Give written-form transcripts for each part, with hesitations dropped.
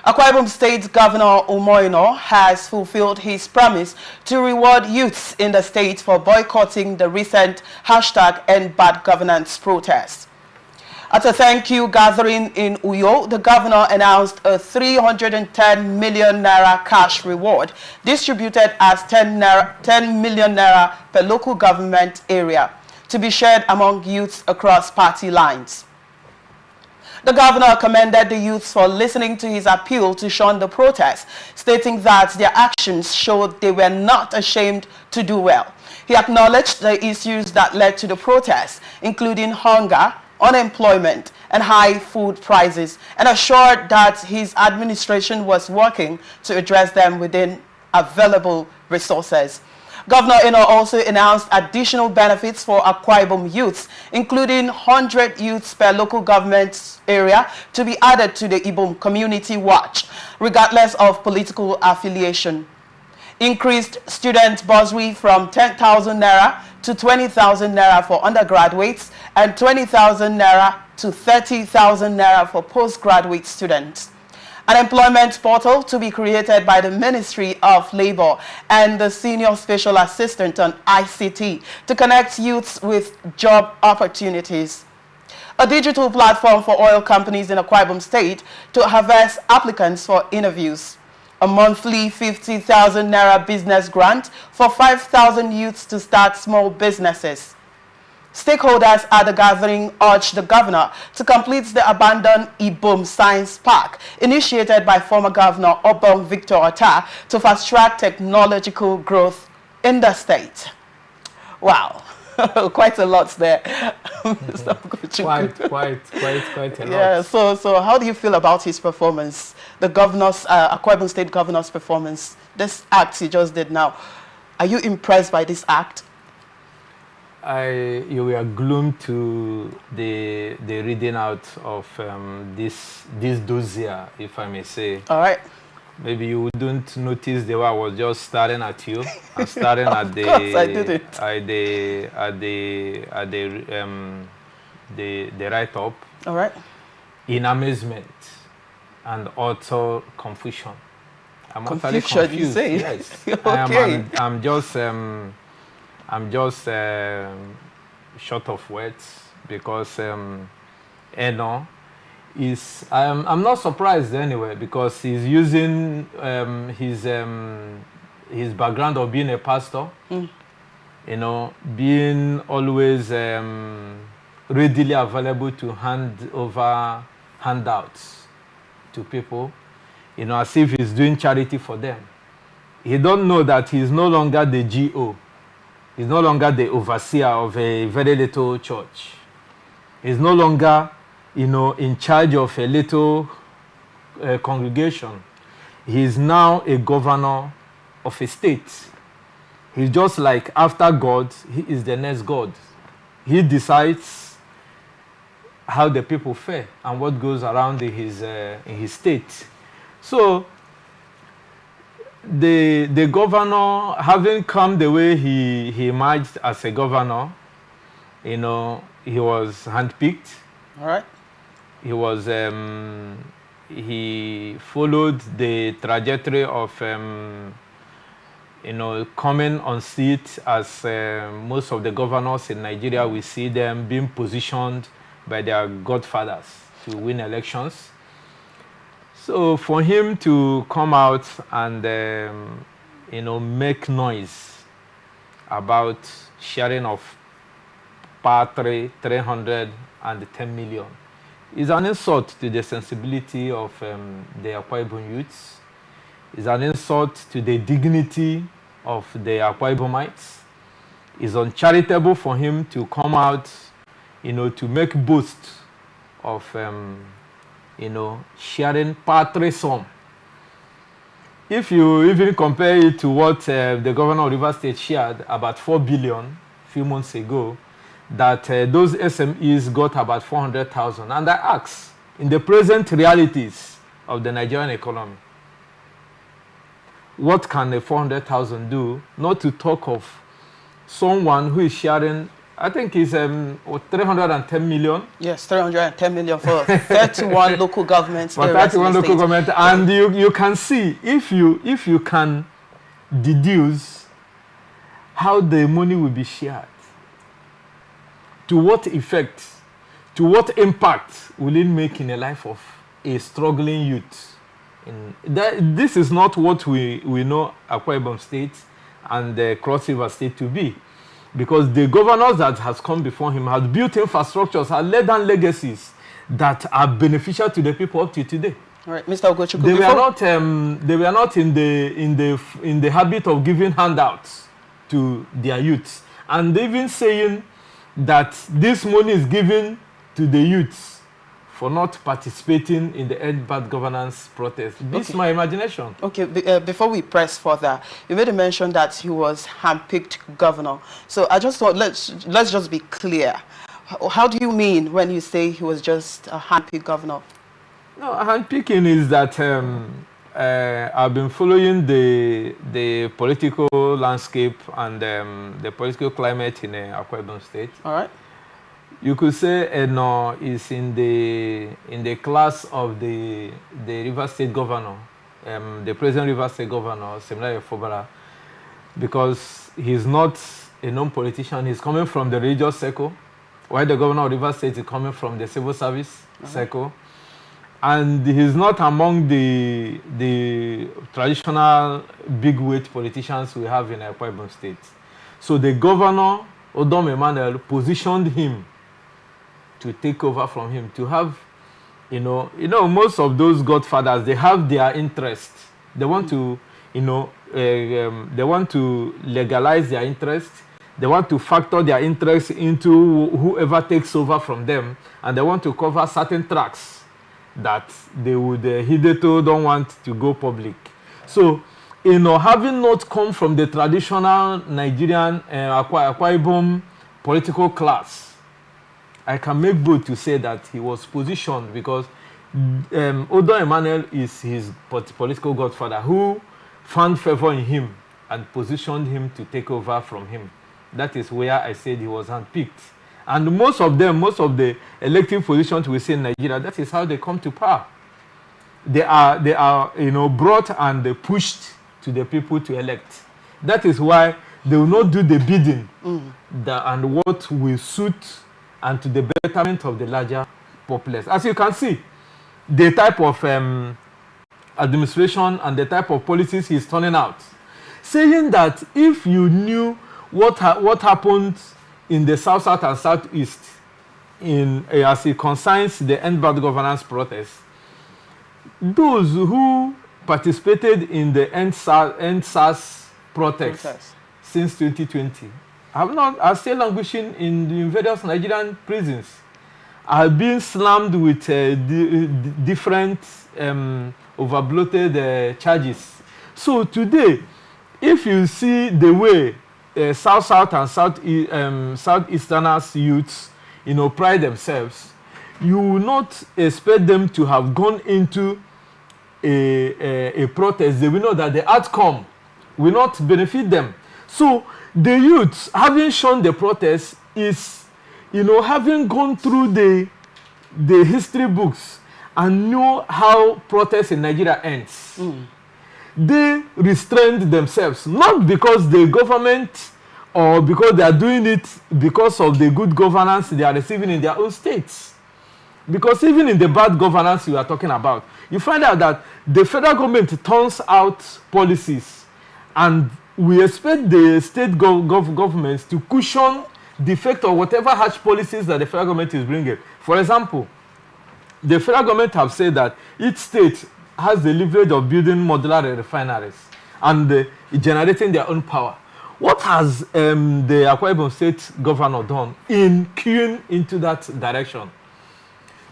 Akwa Ibom State Governor Umo Eno has fulfilled his promise to reward youths in the state for boycotting the recent #EndBadGovernance protest. At a thank you gathering in Uyo, the governor announced a 310 million naira cash reward distributed as 10 million naira per local government area to be shared among youths across party lines. The governor commended the youths for listening to his appeal to shun the protest, stating that their actions showed they were not ashamed to do well. He acknowledged the issues that led to the protest, including hunger, unemployment, and high food prices, and assured that his administration was working to address them within available resources. Governor Eno also announced additional benefits for Akwa Ibom youths, including 100 youths per local government area to be added to the Ibom Community Watch, regardless of political affiliation. Increased student bursary from 10,000 naira to 20,000 naira for undergraduates and 20,000 naira to 30,000 naira for postgraduate students. An employment portal to be created by the Ministry of Labor and the Senior Special Assistant on ICT to connect youths with job opportunities. A digital platform for oil companies in Akwa Ibom State to harvest applicants for interviews. A monthly 50,000 naira business grant for 5,000 youths to start small businesses. Stakeholders at the gathering urged the governor to complete the abandoned Ibom Science Park, initiated by former Governor Obong Victor Otta to fast-track technological growth in the state. Wow, quite a lot there. quite a lot. Yeah, so how do you feel about his performance? The governor's, Akwa Ibom State Governor's performance, this act he just did now. Are you impressed by this act? You were glued to the reading out of this dossier, if I may say. All right. Maybe you wouldn't notice the way I was just staring at you and staring at the the write-up. All right. In amazement and also confusion. I'm Confusion, confused. you say? Yes. Okay. I'm just short of words because Eno is. I'm not surprised anyway because he's using his background of being a pastor, you know, being always readily available to hand over handouts to people, you know, as if he's doing charity for them. He don't know that he's no longer the GO. He's no longer the overseer of a very little church. He's no longer, you know, in charge of a little congregation. He's now a governor of a state. He's just like after God, he is the next God. He decides how the people fare and what goes around in his state. So the governor, having come the way he emerged as a governor, you know, he was handpicked. All right. He was he followed the trajectory of you know, coming on seat as most of the governors in Nigeria. We see them being positioned by their godfathers to win elections. So for him to come out and, you know, make noise about sharing of part 310 million is an insult to the sensibility of the Akwa Ibom youths. Is an insult to the dignity of the Akwa Ibomites. It's uncharitable for him to come out, you know, to make boast of you know, sharing part sum. If you even compare it to what the governor of Rivers State shared, about 4 billion a few months ago, that those SMEs got about 400,000. And I ask, in the present realities of the Nigerian economy, what can the 400,000 do? Not to talk of someone who is sharing I think it's 310 million. Yes, 310 million for 31 local governments. For 31 local governments. And you can see, if you can deduce how the money will be shared, to what effect, to what impact will it make in the life of a struggling youth? This is not what we know Akwa Ibom State and the Cross River State to be. Because the governors that has come before him has built infrastructures, has laid down legacies that are beneficial to the people up to today. All right, Mr. Ogochukwu. They were not in the habit of giving handouts to their youths, and even saying that this money is given to the youths for not participating in the End Bad Governance protest. This is my imagination. Okay, before we press further, you made a mention that he was handpicked governor. So I just thought, let's just be clear. How do you mean when you say he was just a handpicked governor? No, handpicking is that I've been following the political landscape and the political climate in Akwa Ibom State. All right. You could say Eno is in the class of the River State Governor, the present River State Governor, Semilare Fobara, because he's not a known politician. He's coming from the religious circle, while the Governor of River State is coming from the civil service circle, and he's not among the traditional big weight politicians we have in Akwa Ibom State. So the Governor Udom Emmanuel positioned him to take over from him, to have, most of those godfathers, they have their interest. They want to, they want to legalize their interest. They want to factor their interest into whoever takes over from them, and they want to cover certain tracks that they would hitherto don't want to go public. So, having not come from the traditional Nigerian Akwa Ibom political class, I can make bold to say that he was positioned because Udom Emmanuel is his political godfather who found favor in him and positioned him to take over from him. That is where I said he was handpicked. And most of the elective positions we see in Nigeria, that is how they come to power. They are brought and pushed to the people to elect. That is why they will not do the bidding and what will suit and to the betterment of the larger populace. As you can see, the type of administration and the type of policies he's turning out, saying that if you knew what happened in the South and Southeast as it concerns the End Bad Governance protest, those who participated in the End SARS protest since 2020 are still languishing in various Nigerian prisons, are being slammed with different overbloated charges. So today, if you see the way South and Southeasterners youths, pride themselves, you will not expect them to have gone into a protest. They will know that the outcome will not benefit them. So the youths, having shown the protest, is, having gone through the history books and know how protests in Nigeria ends. They restrained themselves, not because the government or because they are doing it because of the good governance they are receiving in their own states. Because even in the bad governance we are talking about, you find out that the federal government turns out policies, and we expect the state governments to cushion the effect of whatever harsh policies that the federal government is bringing. For example, the federal government have said that each state has the leverage of building modular refineries and generating their own power. What has the Akwa Ibom State Governor done in queuing into that direction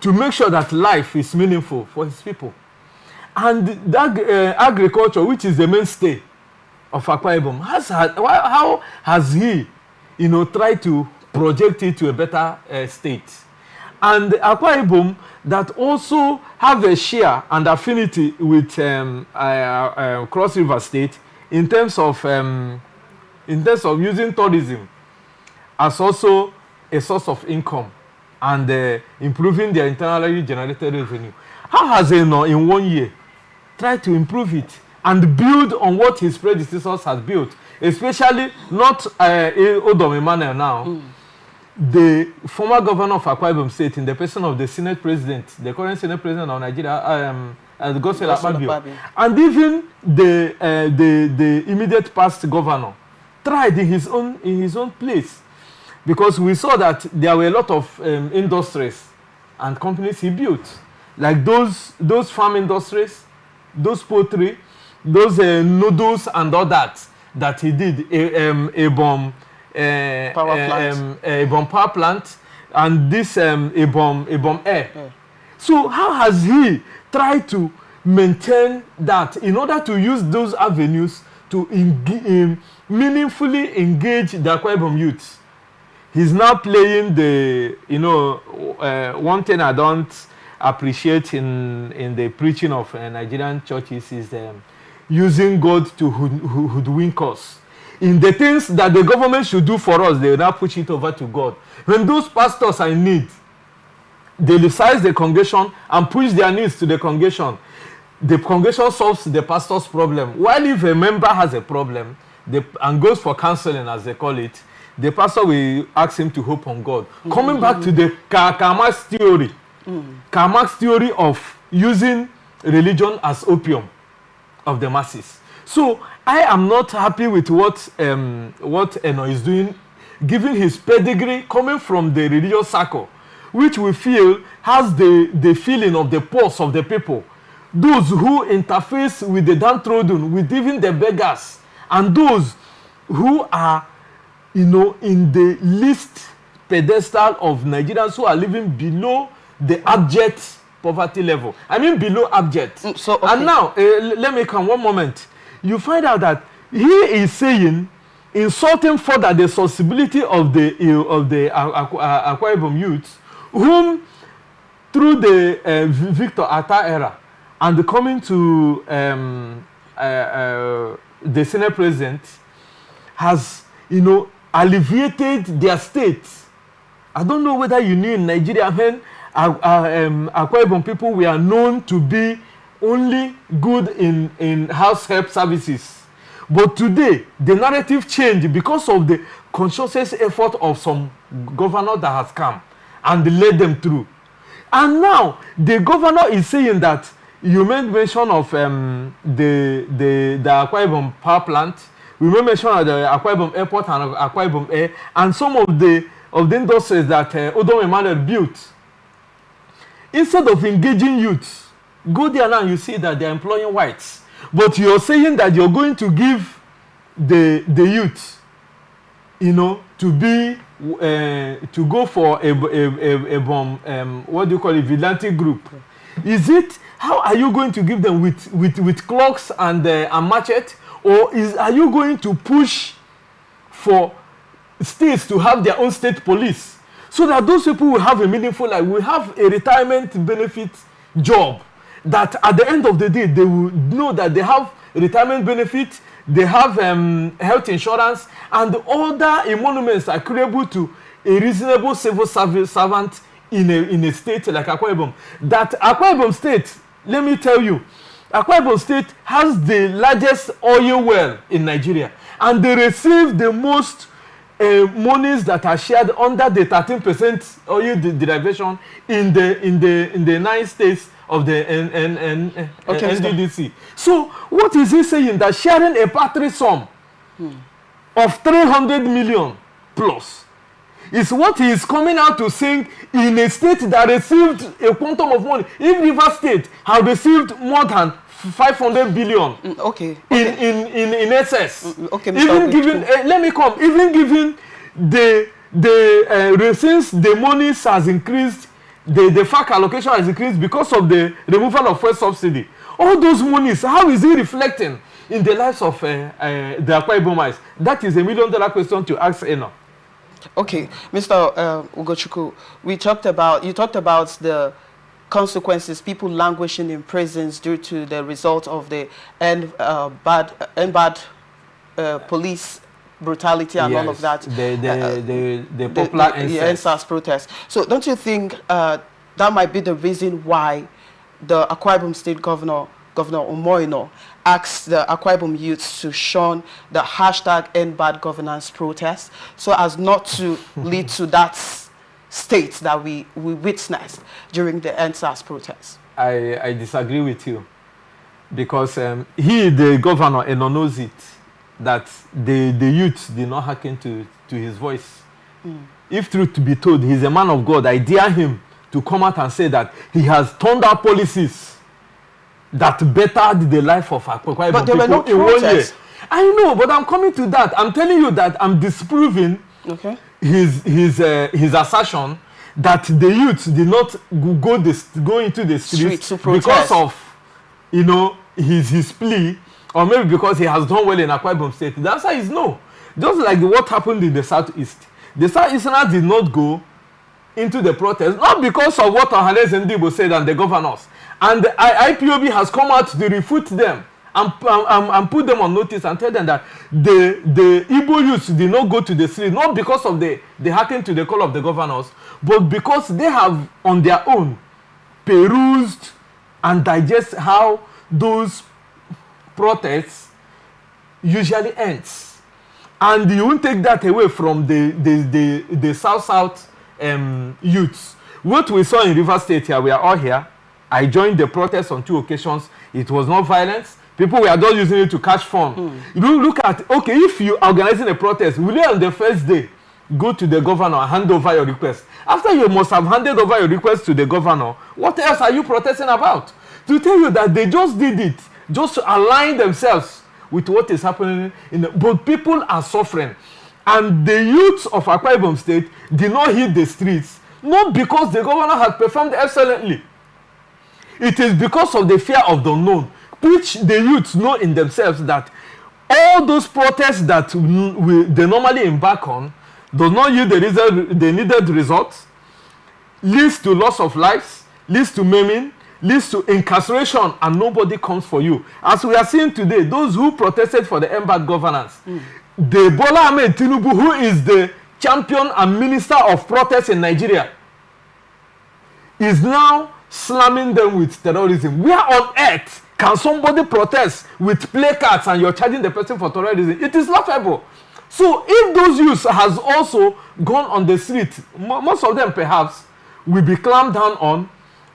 to make sure that life is meaningful for his people? And that agriculture, which is the mainstay of Akwa Ibom, how has he, tried to project it to a better state? And Akwa Ibom that also have a share and affinity with Cross River State in terms of using tourism as also a source of income and improving their internally generated revenue. How has Eno in 1 year tried to improve it and build on what his predecessors has built, especially not Umo Eno now, the former governor of Akwa Ibom State in the person of the Senate President, the current Senate President of Nigeria, and even the immediate past governor tried in his own place, because we saw that there were a lot of industries and companies he built, like those farm industries, those poultry, those noodles and all that he did, a bomb power plant, and this a bomb air. Yeah. So how has he tried to maintain that in order to use those avenues to meaningfully engage the Akwa Ibom youth? He's now playing the, one thing I don't appreciate in the preaching of Nigerian churches is using God to hoodwink us. In the things that the government should do for us, they will now push it over to God. When those pastors are in need, they resize the congregation and push their needs to the congregation. The congregation solves the pastor's problem. While if a member has a problem and goes for counseling, as they call it, the pastor will ask him to hope on God. Coming back to the Karl Marx theory, Karl Marx theory of using religion as opium of the masses. So I am not happy with what Eno is doing, given his pedigree coming from the religious circle, which we feel has the feeling of the pulse of the people, those who interface with the downtrodden, with even the beggars, and those who are, in the least pedestal of Nigerians who are living below the abject poverty level. I mean below abject. So, okay. And now, let me come one moment. You find out that he is saying, insulting further the sensibility of the Akwa Ibom youth, whom through the Victor Atta era and coming to the Senate President has, alleviated their state. I don't know whether you knew in Nigeria when Akwa Ibom people were known to be only good in house help services. But today, the narrative changed because of the conscious effort of some governor that has come and led them through. And now, the governor is saying that you made mention of the Akwa Ibom power plant. We made mention of the Akwa Ibom airport and Akwa Ibom air, and some of the industries that Umo Eno built. Instead of engaging youth, go there now, you see that they're employing whites. But you're saying that you're going to give the youth, to be to go for a bomb, what do you call it, vigilante group. Is it, how are you going to give them with clocks and machete, or are you going to push for states to have their own state police, so that those people will have a meaningful life, will have a retirement benefit job, that at the end of the day they will know that they have retirement benefit, they have health insurance, and other emoluments are credible to a reasonable civil servant in a state like Akwa Ibom. That Akwa Ibom State, let me tell you, Akwa Ibom State has the largest oil well in Nigeria, and they receive the most monies that are shared under the 13% oil derivation in the 9 states of the NDDC. So what is he saying? That sharing a paltry sum of 300 million plus is what he is coming out to sing in a state that received a quantum of money. If River State have received more than 500 billion in excess. Even given, even given since the money has increased, the FAC allocation has increased because of the removal of fuel subsidy. All those monies, how is it reflecting in the lives of the Akwa Ibomites? That is $1 million question to ask Eno. Okay, Mr. Ugochukwu, you talked about the consequences, people languishing in prisons due to the result of the NBAD police brutality and all of that. The popular NSAS protest. So don't you think that might be the reason why the Akwa Ibom State Governor, Governor Umo Eno, asked the Akwa Ibom youths to shun the hashtag End Bad Governance protest so as not to lead to that state that we witnessed during the NSAS protest? I disagree with you, because the governor, Eno, knows it, that the youth did not hearken to his voice. If truth to be told, he's a man of God. I dare him to come out and say that he has turned out policies that bettered the life of Akwa Ibom. But there were no protests. I know, but I'm coming to that. I'm telling you that I'm disproving his assertion that the youth did not go into the streets because of, you know, his plea, or maybe because he has done well in Akwa Ibom State. The answer is no. Just like what happened in the Southeast. The Southeasterners did not go into the protest, not because of what Ohanes Ndibo said and the governors. And the IPOB has come out to refute them and put them on notice and tell them that the Igbo youths did not go to the street, not because of they hearkened to the call of the governors, but because they have on their own perused and digest how those protests usually ends. And you won't take that away from the South youths. What we saw in River State here, we are all here. I joined the protest on 2 occasions. It was not violence. People were just using it to catch fun. You look at, okay, if you are organizing a protest, will you on the first day go to the governor and hand over your request? After you must have handed over your request to the governor, what else are you protesting about? To tell you that they just did it, just to align themselves with what is happening. But people are suffering. And the youths of Akwa Ibom State did not hit the streets, not because the governor had performed excellently. It is because of the fear of the unknown, which the youths know in themselves that all those protests that they normally embark on does not yield the needed results, leads to loss of lives, leads to maiming, leads to incarceration, and nobody comes for you. As we are seeing today, those who protested for the bad governance, the Bola Ahmed Tinubu, who is the champion and minister of protest in Nigeria, is now slamming them with terrorism. Where on earth can somebody protest with placards and you're charging the person for terrorism? It is laughable. So if those youths has also gone on the street, most of them perhaps will be clamped down on,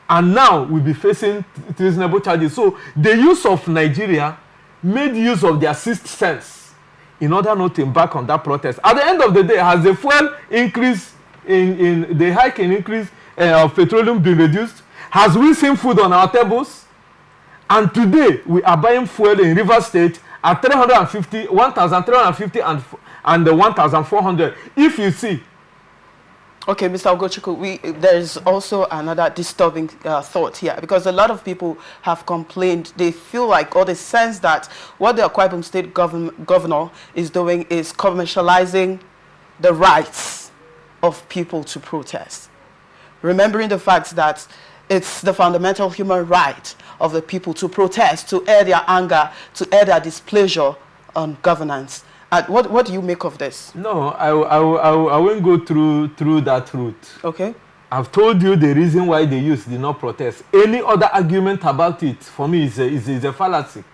and now will be facing reasonable charges. So the youth of Nigeria made use of their sixth sense in order not to embark on that protest. At the end of the day, has the fuel increase in the hike in increase of petroleum been reduced? Has we seen food on our tables? And today we are buying fuel in River State at 1,350 and 1,400. If you see. Okay, Mr. Ogochukwu, there is also another disturbing thought here, because a lot of people have complained. They feel like, or they sense that what the Akwa Ibom State governor is doing is commercializing the rights of people to protest. Remembering the fact that it's the fundamental human right of the people to protest, to air their anger, to air their displeasure on governance. What do you make of this? No, I won't go through that route. Okay. I've told you the reason why the youth did not protest. Any other argument about it, for me, is a fallacy.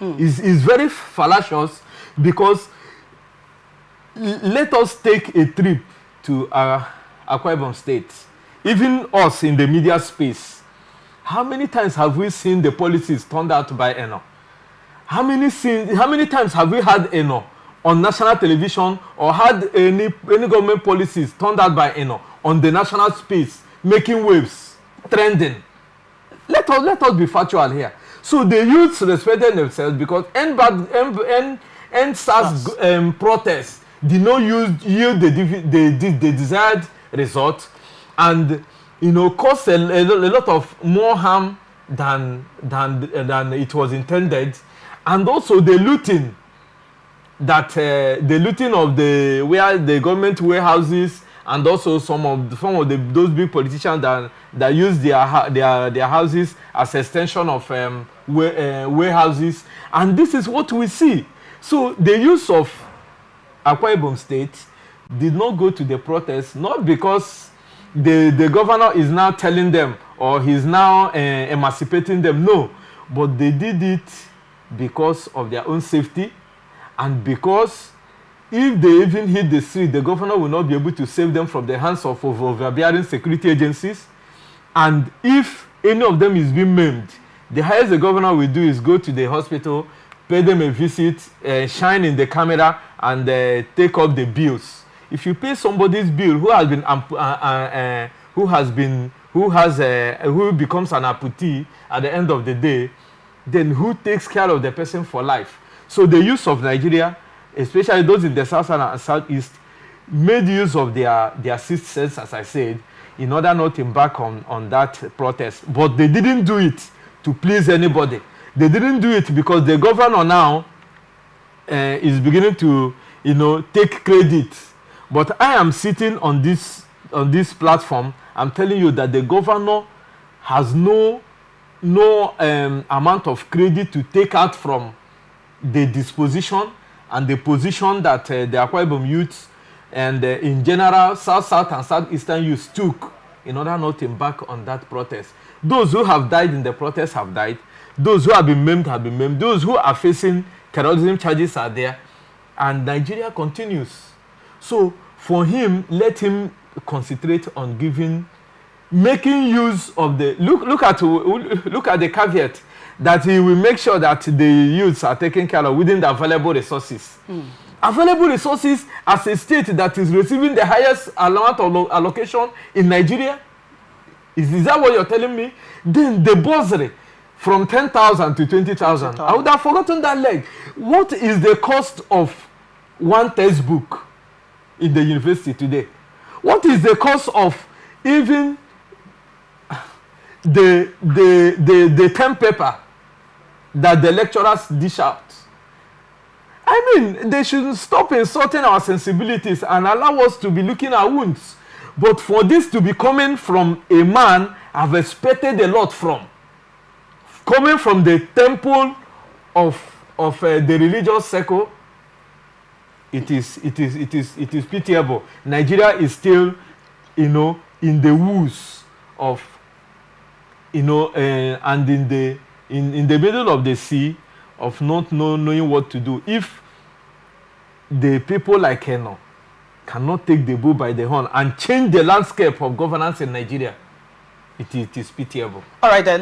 It's very fallacious, because let us take a trip to Akwa Ibom State. Even us in the media space, how many times have we seen the policies turned out by Eno? How many times have we had Eno on national television, or had any government policies turned out by Eno on the national space, making waves, trending? Let us be factual here. So the youths respected themselves because NSAS protests did not yield the desired result, and caused a lot of more harm than it was intended. And also the looting of the government warehouses, and also some of those big politicians that use their houses as extension of warehouses. And this is what we see. So the use of Akwa Ibom State did not go to the protest, not because the governor is now telling them or he's now emancipating them, no, but they did it because of their own safety, and because if they even hit the street, the governor will not be able to save them from the hands of overbearing security agencies. And if any of them is being maimed, the highest the governor will do is go to the hospital, pay them a visit, shine in the camera, and take up the bills. If you pay somebody's bill who becomes an amputee at the end of the day, then who takes care of the person for life? So the youth of Nigeria, especially those in the south and southeast, made use of their sixth sense, as I said, in order not to embark on that protest. But they didn't do it to please anybody. They didn't do it because the governor now is beginning to, take credit. But I am sitting on this platform. I'm telling you that the governor has no amount of credit to take out from the disposition and the position that the Akwa Ibom youth and in general South and Southeastern youth took in order not to embark on that protest. Those who have died in the protest have died. Those who have been maimed have been maimed. Those who are facing terrorism charges are there. And Nigeria continues. So for him, let him concentrate on making use of the look at the caveat that he will make sure that the youths are taken care of within the available resources. Available resources as a state that is receiving the highest amount of allocation in Nigeria. Is that what you're telling me? Then the bursary from 10,000 to 20,000. I would have forgotten that leg. What is the cost of one textbook in the university today? What is the cost of even the term paper that the lecturers dish out? I mean, they should stop insulting our sensibilities and allow us to be looking at wounds. But for this to be coming from a man I've expected a lot from, coming from the temple of the religious circle, it is pitiable. Nigeria is still, in the woes of, and in the middle of the sea of not knowing what to do. If the people like Eno cannot take the bull by the horn and change the landscape of governance in Nigeria, it is pitiable. All right, then.